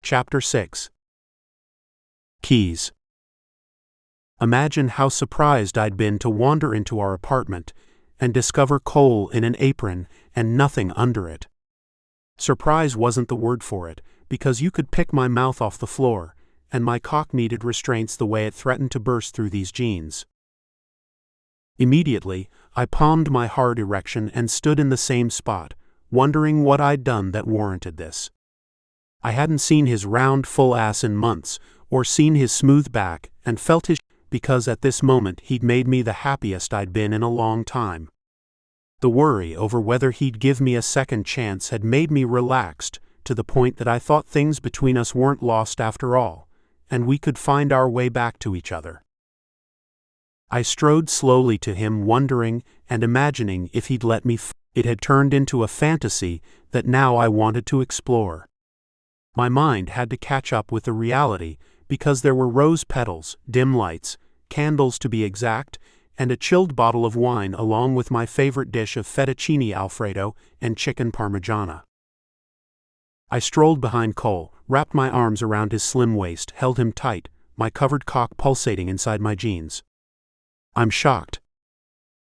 Chapter 6. Keys. Imagine how surprised I'd been to wander into our apartment and discover Cole in an apron and nothing under it. Surprise wasn't the word for it, because you could pick my mouth off the floor, and my cock needed restraints the way it threatened to burst through these jeans. Immediately, I palmed my hard erection and stood in the same spot, wondering what I'd done that warranted this. I hadn't seen his round, full ass in months, or seen his smooth back, and felt his because at this moment he'd made me the happiest I'd been in a long time. The worry over whether he'd give me a second chance had made me relaxed, to the point that I thought things between us weren't lost after all, and we could find our way back to each other. I strode slowly to him, wondering and imagining if he'd let me It had turned into a fantasy that now I wanted to explore. My mind had to catch up with the reality, because there were rose petals, dim lights, candles to be exact, and a chilled bottle of wine along with my favorite dish of fettuccine alfredo and chicken parmigiana. I strolled behind Cole, wrapped my arms around his slim waist, held him tight, my covered cock pulsating inside my jeans. I'm shocked.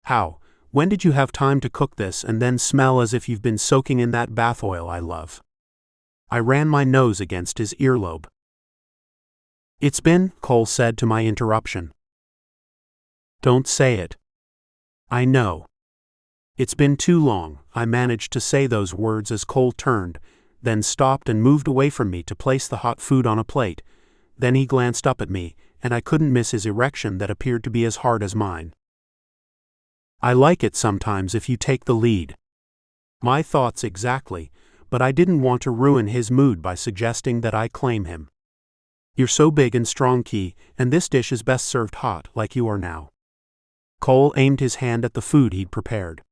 How? When did you have time to cook this and then smell as if you've been soaking in that bath oil I love? I ran my nose against his earlobe. It's been, Cole said to my interruption. Don't say it. I know. It's been too long. I managed to say those words as Cole turned, then stopped and moved away from me to place the hot food on a plate. Then he glanced up at me, and I couldn't miss his erection that appeared to be as hard as mine. I like it sometimes if you take the lead. My thoughts exactly, but I didn't want to ruin his mood by suggesting that I claim him. You're so big and strong, Key, and this dish is best served hot, like you are now. Cole aimed his hand at the food he'd prepared.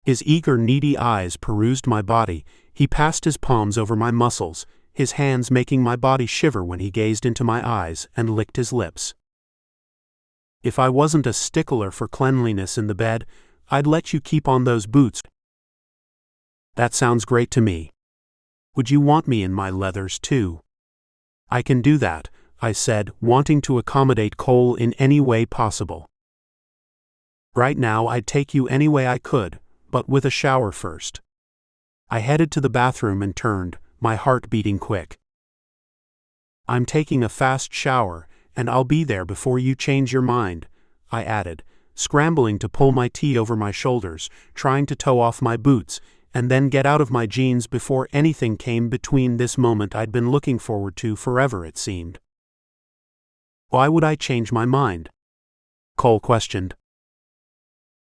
His eager, needy eyes perused my body. He passed his palms over my muscles, his hands making my body shiver when he gazed into my eyes and licked his lips. If I wasn't a stickler for cleanliness in the bed, I'd let you keep on those boots. That sounds great to me. Would you want me in my leathers too? I can do that, I said, wanting to accommodate Cole in any way possible. Right now I'd take you any way I could, but with a shower first. I headed to the bathroom and turned, my heart beating quick. I'm taking a fast shower, and I'll be there before you change your mind, I added, scrambling to pull my tee over my shoulders, trying to toe off my boots, and then get out of my jeans before anything came between this moment I'd been looking forward to forever, it seemed. Why would I change my mind? Cole questioned.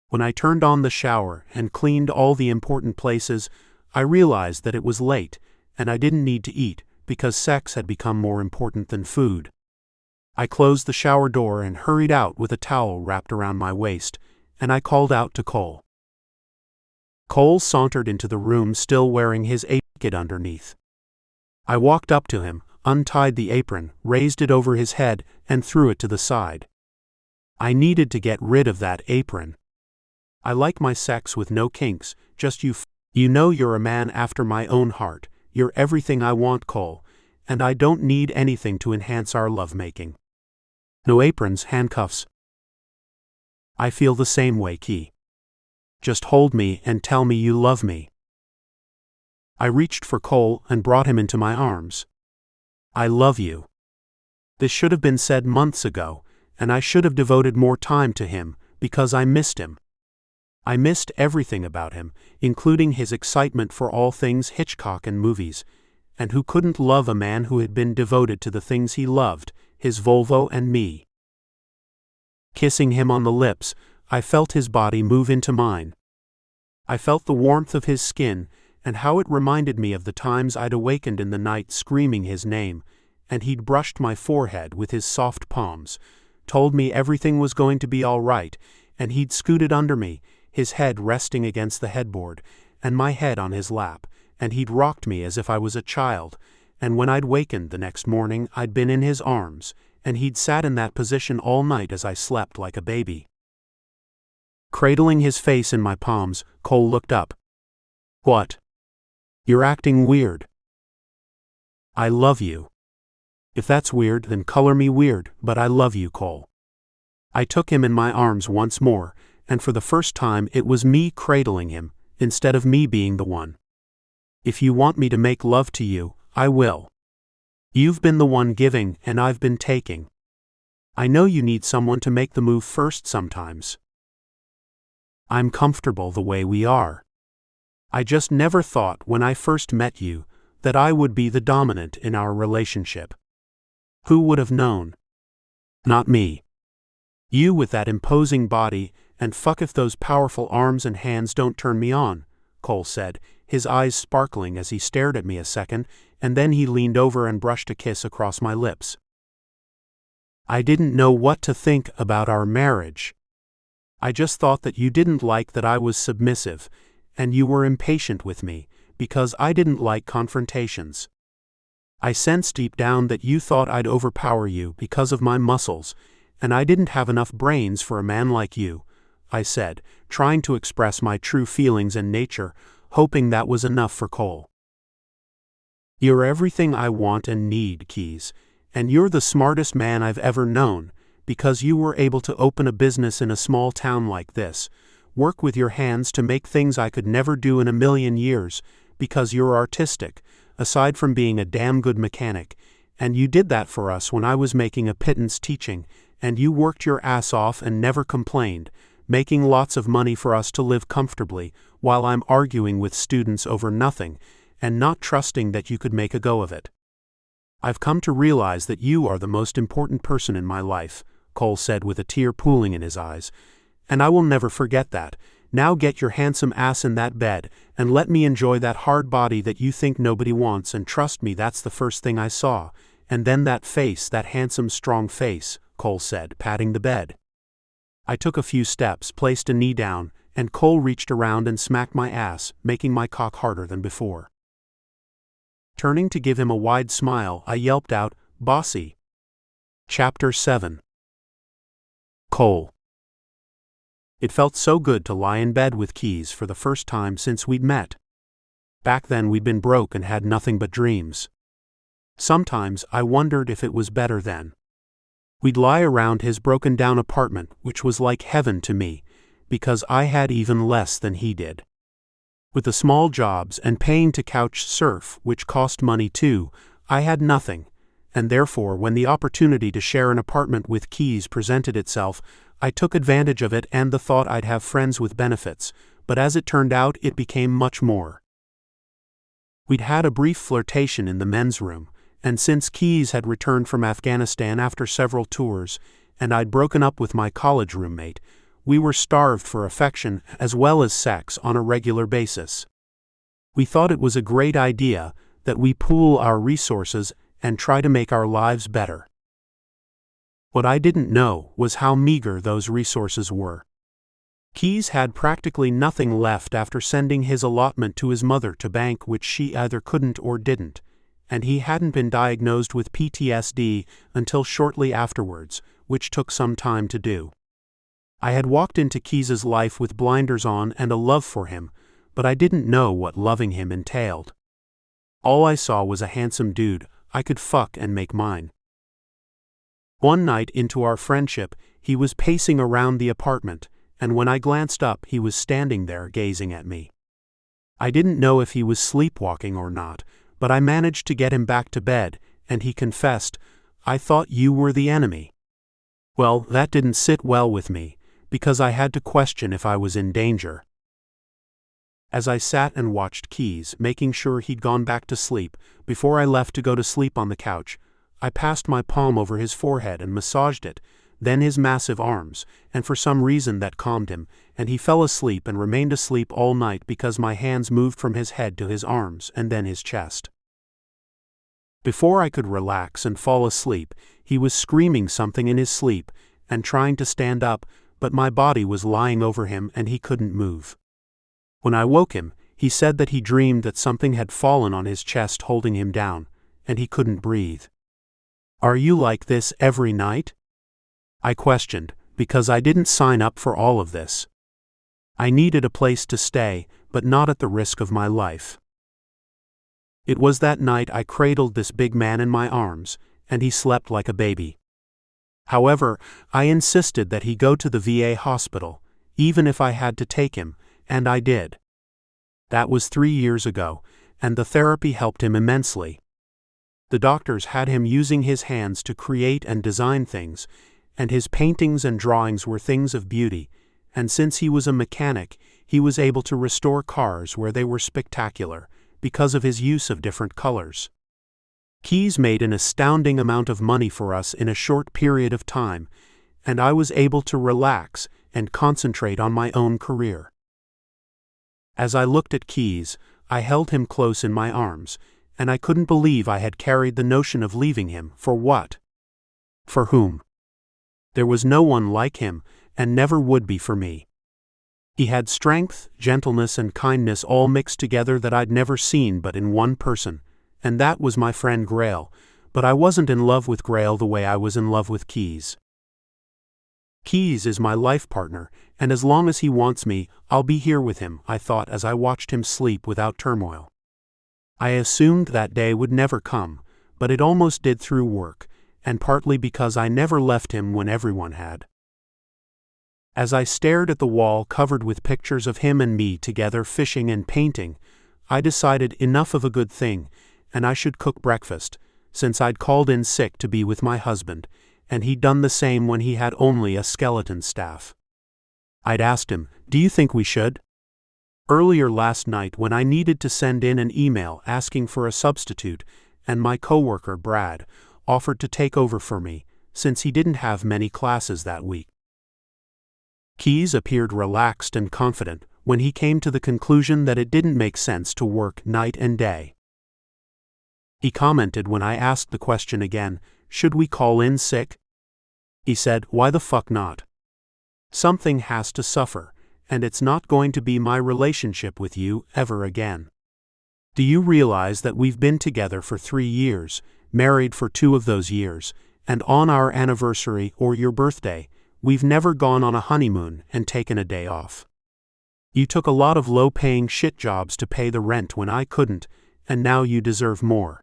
When I turned on the shower and cleaned all the important places, I realized that it was late, and I didn't need to eat, because sex had become more important than food. I closed the shower door and hurried out with a towel wrapped around my waist, and I called out to Cole. Cole sauntered into the room still wearing his apron underneath. I walked up to him, untied the apron, raised it over his head, and threw it to the side. I needed to get rid of that apron. I like my sex with no kinks, just you. You know you're a man after my own heart, you're everything I want, Cole, and I don't need anything to enhance our lovemaking. No aprons, handcuffs. I feel the same way, Key. Just hold me and tell me you love me. I reached for Cole and brought him into my arms. I love you. This should have been said months ago, and I should have devoted more time to him, because I missed him. I missed everything about him, including his excitement for all things Hitchcock and movies, and who couldn't love a man who had been devoted to the things he loved, his Volvo and me. Kissing him on the lips, I felt his body move into mine. I felt the warmth of his skin, and how it reminded me of the times I'd awakened in the night screaming his name, and he'd brushed my forehead with his soft palms, told me everything was going to be all right, and he'd scooted under me, his head resting against the headboard, and my head on his lap, and he'd rocked me as if I was a child, and when I'd wakened the next morning I'd been in his arms, and he'd sat in that position all night as I slept like a baby. Cradling his face in my palms, Cole looked up. What? You're acting weird. I love you. If that's weird, then color me weird, but I love you, Cole. I took him in my arms once more, and for the first time it was me cradling him, instead of me being the one. If you want me to make love to you, I will. You've been the one giving, and I've been taking. I know you need someone to make the move first sometimes. I'm comfortable the way we are. I just never thought when I first met you that I would be the dominant in our relationship. Who would have known? Not me. You with that imposing body, and fuck if those powerful arms and hands don't turn me on, Cole said, his eyes sparkling as he stared at me a second, and then he leaned over and brushed a kiss across my lips. I didn't know what to think about our marriage. I just thought that you didn't like that I was submissive, and you were impatient with me, because I didn't like confrontations. I sensed deep down that you thought I'd overpower you because of my muscles, and I didn't have enough brains for a man like you, I said, trying to express my true feelings and nature, hoping that was enough for Cole. You're everything I want and need, Keys, and you're the smartest man I've ever known, because you were able to open a business in a small town like this, work with your hands to make things I could never do in a million years, because you're artistic, aside from being a damn good mechanic, and you did that for us when I was making a pittance teaching, and you worked your ass off and never complained, making lots of money for us to live comfortably, while I'm arguing with students over nothing, and not trusting that you could make a go of it. I've come to realize that you are the most important person in my life, Cole said with a tear pooling in his eyes, and I will never forget that. Now get your handsome ass in that bed, and let me enjoy that hard body that you think nobody wants, and trust me, that's the first thing I saw. And then that face, that handsome, strong face, Cole said, patting the bed. I took a few steps, placed a knee down, and Cole reached around and smacked my ass, making my cock harder than before. Turning to give him a wide smile, I yelped out, "Bossy." Chapter 7. Cole. It felt so good to lie in bed with Keys for the first time since we'd met. Back then we'd been broke and had nothing but dreams. Sometimes I wondered if it was better then. We'd lie around his broken-down apartment, which was like heaven to me, because I had even less than he did. With the small jobs and paying to couch surf, which cost money too, I had nothing, and therefore when the opportunity to share an apartment with Keys presented itself, I took advantage of it and the thought I'd have friends with benefits, but as it turned out it became much more. We'd had a brief flirtation in the men's room, and since Keys had returned from Afghanistan after several tours, and I'd broken up with my college roommate, we were starved for affection as well as sex on a regular basis. We thought it was a great idea that we pool our resources and try to make our lives better. What I didn't know was how meager those resources were. Keys had practically nothing left after sending his allotment to his mother to bank, which she either couldn't or didn't, and he hadn't been diagnosed with PTSD until shortly afterwards, which took some time to do. I had walked into Keys's life with blinders on and a love for him, but I didn't know what loving him entailed. All I saw was a handsome dude I could fuck and make mine. One night into our friendship, he was pacing around the apartment, and when I glanced up, he was standing there gazing at me. I didn't know if he was sleepwalking or not, but I managed to get him back to bed, and he confessed, "I thought you were the enemy." Well, that didn't sit well with me, because I had to question if I was in danger. As I sat and watched Keys, making sure he'd gone back to sleep, before I left to go to sleep on the couch, I passed my palm over his forehead and massaged it, then his massive arms, and for some reason that calmed him, and he fell asleep and remained asleep all night because my hands moved from his head to his arms and then his chest. Before I could relax and fall asleep, he was screaming something in his sleep and trying to stand up, but my body was lying over him and he couldn't move. When I woke him, he said that he dreamed that something had fallen on his chest holding him down, and he couldn't breathe. "Are you like this every night?" I questioned, because I didn't sign up for all of this. I needed a place to stay, but not at the risk of my life. It was that night I cradled this big man in my arms, and he slept like a baby. However, I insisted that he go to the VA hospital, even if I had to take him, and I did. That was 3 years ago, and the therapy helped him immensely. The doctors had him using his hands to create and design things, and his paintings and drawings were things of beauty, and since he was a mechanic, he was able to restore cars where they were spectacular, because of his use of different colors. Keys made an astounding amount of money for us in a short period of time, and I was able to relax and concentrate on my own career. As I looked at Keys, I held him close in my arms, and I couldn't believe I had carried the notion of leaving him. For what? For whom? There was no one like him, and never would be for me. He had strength, gentleness, and kindness all mixed together that I'd never seen but in one person, and that was my friend Grail, but I wasn't in love with Grail the way I was in love with Keys. Keys is my life partner, and as long as he wants me, I'll be here with him, I thought as I watched him sleep without turmoil. I assumed that day would never come, but it almost did through work, and partly because I never left him when everyone had. As I stared at the wall covered with pictures of him and me together fishing and painting, I decided enough of a good thing, and I should cook breakfast, since I'd called in sick to be with my husband, and he'd done the same when he had only a skeleton staff. I'd asked him, "Do you think we should?" Earlier last night when I needed to send in an email asking for a substitute, and my coworker Brad offered to take over for me, since he didn't have many classes that week. Keys appeared relaxed and confident when he came to the conclusion that it didn't make sense to work night and day. He commented when I asked the question again, "Should we call in sick?" He said, "Why the fuck not? Something has to suffer, and it's not going to be my relationship with you ever again. Do you realize that we've been together for 3 years, married for 2 of those years, and on our anniversary or your birthday, we've never gone on a honeymoon and taken a day off. You took a lot of low-paying shit jobs to pay the rent when I couldn't, and now you deserve more."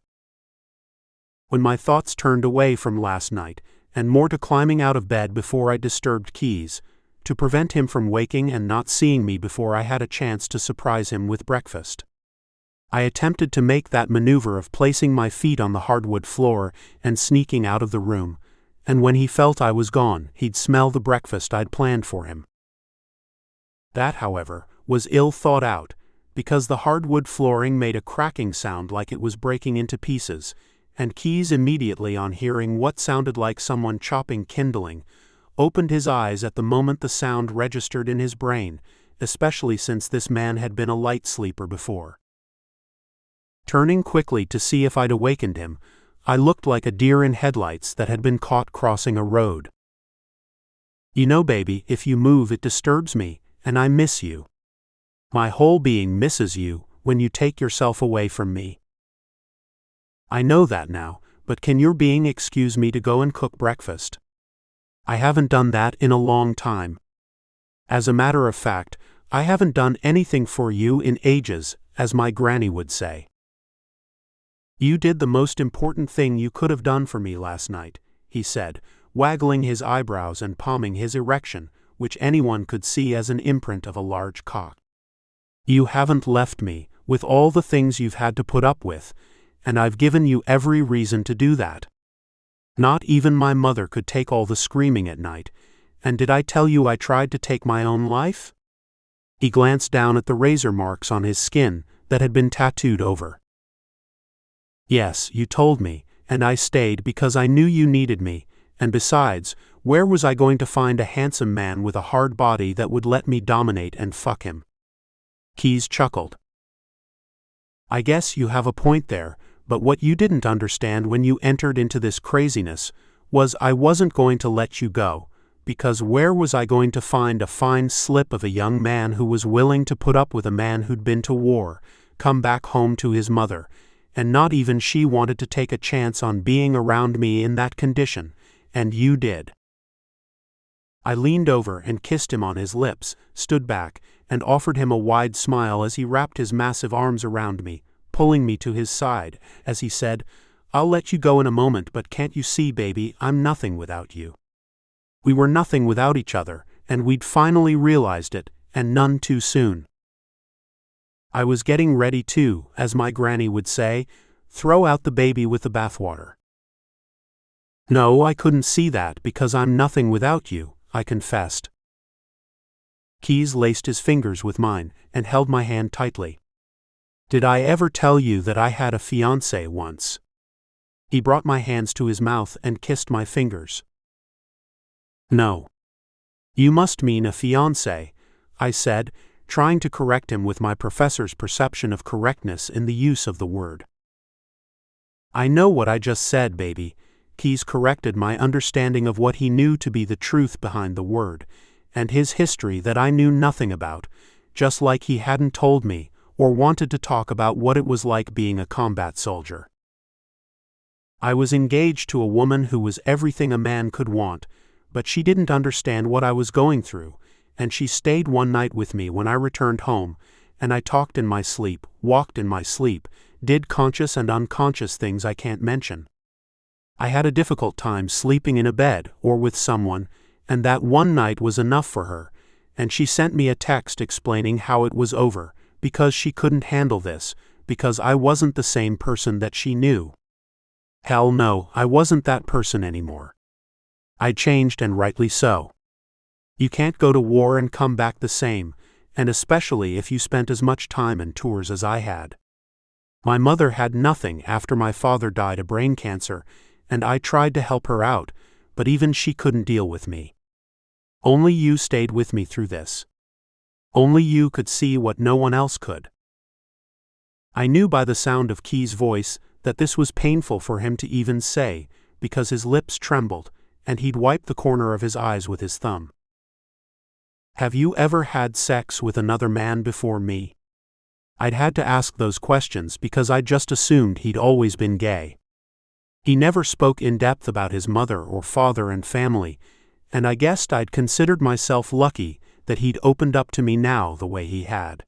When my thoughts turned away from last night, and more to climbing out of bed before I disturbed Keys, to prevent him from waking and not seeing me before I had a chance to surprise him with breakfast, I attempted to make that maneuver of placing my feet on the hardwood floor and sneaking out of the room, and when he felt I was gone, he'd smell the breakfast I'd planned for him. That, however, was ill thought out, because the hardwood flooring made a cracking sound like it was breaking into pieces, and Keys immediately on hearing what sounded like someone chopping kindling, opened his eyes at the moment the sound registered in his brain, especially since this man had been a light sleeper before. Turning quickly to see if I'd awakened him, I looked like a deer in headlights that had been caught crossing a road. "You know, baby, if you move it disturbs me, and I miss you. My whole being misses you when you take yourself away from me. I know that now, but can your being excuse me to go and cook breakfast? I haven't done that in a long time. As a matter of fact, I haven't done anything for you in ages, as my granny would say. You did the most important thing you could have done for me last night," he said, waggling his eyebrows and palming his erection, which anyone could see as an imprint of a large cock. "You haven't left me, with all the things you've had to put up with, and I've given you every reason to do that. Not even my mother could take all the screaming at night, and did I tell you I tried to take my own life?" He glanced down at the razor marks on his skin that had been tattooed over. "Yes, you told me, and I stayed because I knew you needed me, and besides, where was I going to find a handsome man with a hard body that would let me dominate and fuck him?" Keys chuckled. "I guess you have a point there, but what you didn't understand when you entered into this craziness was I wasn't going to let you go, because where was I going to find a fine slip of a young man who was willing to put up with a man who'd been to war, come back home to his mother, and not even she wanted to take a chance on being around me in that condition, and you did." I leaned over and kissed him on his lips, stood back, and offered him a wide smile as he wrapped his massive arms around me, pulling me to his side, as he said, "I'll let you go in a moment, but can't you see, baby, I'm nothing without you." We were nothing without each other, and we'd finally realized it, and none too soon. I was getting ready to, as my granny would say, throw out the baby with the bathwater. "No, I couldn't see that because I'm nothing without you," I confessed. Keys laced his fingers with mine and held my hand tightly. "Did I ever tell you that I had a fiancé once?" He brought my hands to his mouth and kissed my fingers. "No. You must mean a fiancé," I said, trying to correct him with my professor's perception of correctness in the use of the word. "I know what I just said, baby," Keys corrected my understanding of what he knew to be the truth behind the word, and his history that I knew nothing about, just like he hadn't told me or wanted to talk about what it was like being a combat soldier. I was engaged to a woman who was everything a man could want, but she didn't understand what I was going through, and she stayed one night with me when I returned home, and I talked in my sleep, walked in my sleep, did conscious and unconscious things I can't mention. I had a difficult time sleeping in a bed or with someone, and that one night was enough for her, and she sent me a text explaining how it was over, because she couldn't handle this, because I wasn't the same person that she knew. Hell no, I wasn't that person anymore. I'd changed, and rightly so. You can't go to war and come back the same, and especially if you spent as much time in tours as I had. My mother had nothing after my father died of brain cancer, and I tried to help her out, but even she couldn't deal with me. Only you stayed with me through this. Only you could see what no one else could. I knew by the sound of Key's voice that this was painful for him to even say, because his lips trembled, and he'd wiped the corner of his eyes with his thumb. "Have you ever had sex with another man before me?" I'd had to ask those questions because I just assumed he'd always been gay. He never spoke in depth about his mother or father and family, and I guessed I'd considered myself lucky that he'd opened up to me now the way he had.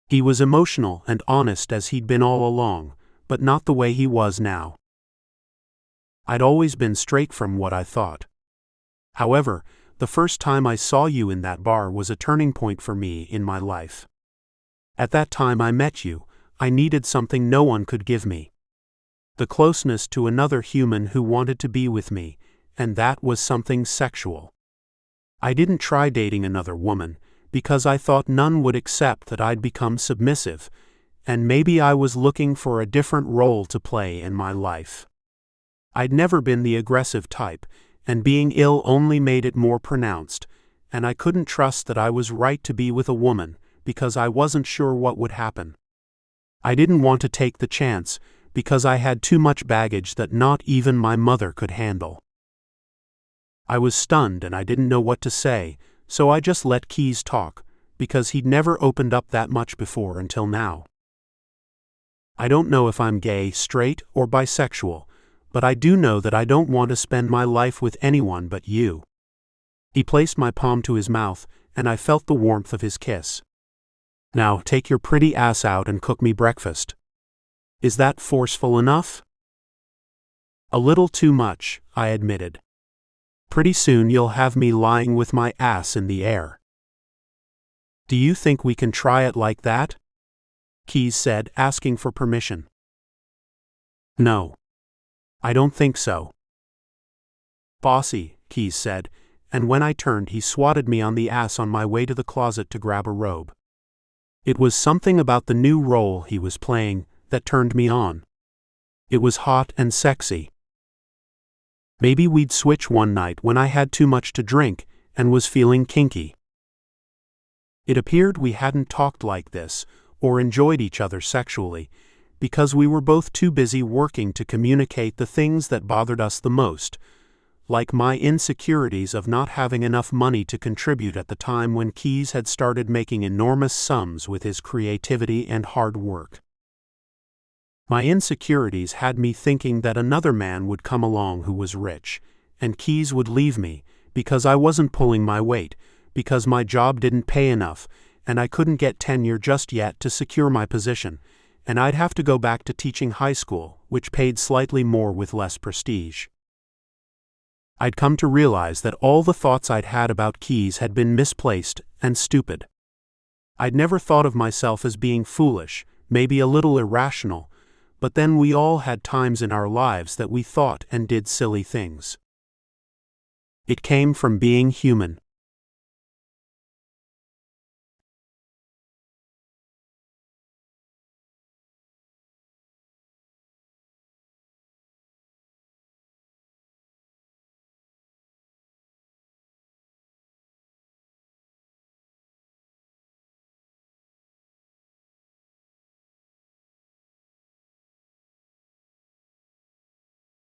He was emotional and honest as he'd been all along, but not the way he was now. I'd always been straight from what I thought. However, the first time I saw you in that bar was a turning point for me in my life. At that time I met you, I needed something no one could give me. The closeness to another human who wanted to be with me, and that was something sexual. I didn't try dating another woman, because I thought none would accept that I'd become submissive, and maybe I was looking for a different role to play in my life. I'd never been the aggressive type, and being ill only made it more pronounced, and I couldn't trust that I was right to be with a woman, because I wasn't sure what would happen. I didn't want to take the chance, because I had too much baggage that not even my mother could handle. I was stunned and I didn't know what to say, so I just let Keys talk, because he'd never opened up that much before until now. "I don't know if I'm gay, straight, or bisexual, but I do know that I don't want to spend my life with anyone but you." He placed my palm to his mouth, and I felt the warmth of his kiss. "Now take your pretty ass out and cook me breakfast." Is that forceful enough? A little too much, I admitted. Pretty soon you'll have me lying with my ass in the air. Do you think we can try it like that? Keys said, asking for permission. No. I don't think so. Bossy, Keys said, and when I turned he swatted me on the ass on my way to the closet to grab a robe. It was something about the new role he was playing that turned me on. It was hot and sexy. Maybe we'd switch one night when I had too much to drink and was feeling kinky. It appeared we hadn't talked like this or enjoyed each other sexually because we were both too busy working to communicate the things that bothered us the most, like my insecurities of not having enough money to contribute at the time when Keys had started making enormous sums with his creativity and hard work. My insecurities had me thinking that another man would come along who was rich, and Keys would leave me because I wasn't pulling my weight, because my job didn't pay enough, and I couldn't get tenure just yet to secure my position, and I'd have to go back to teaching high school, which paid slightly more with less prestige. I'd come to realize that all the thoughts I'd had about keys had been misplaced and stupid. I'd never thought of myself as being foolish, maybe a little irrational, but then we all had times in our lives that we thought and did silly things. It came from being human.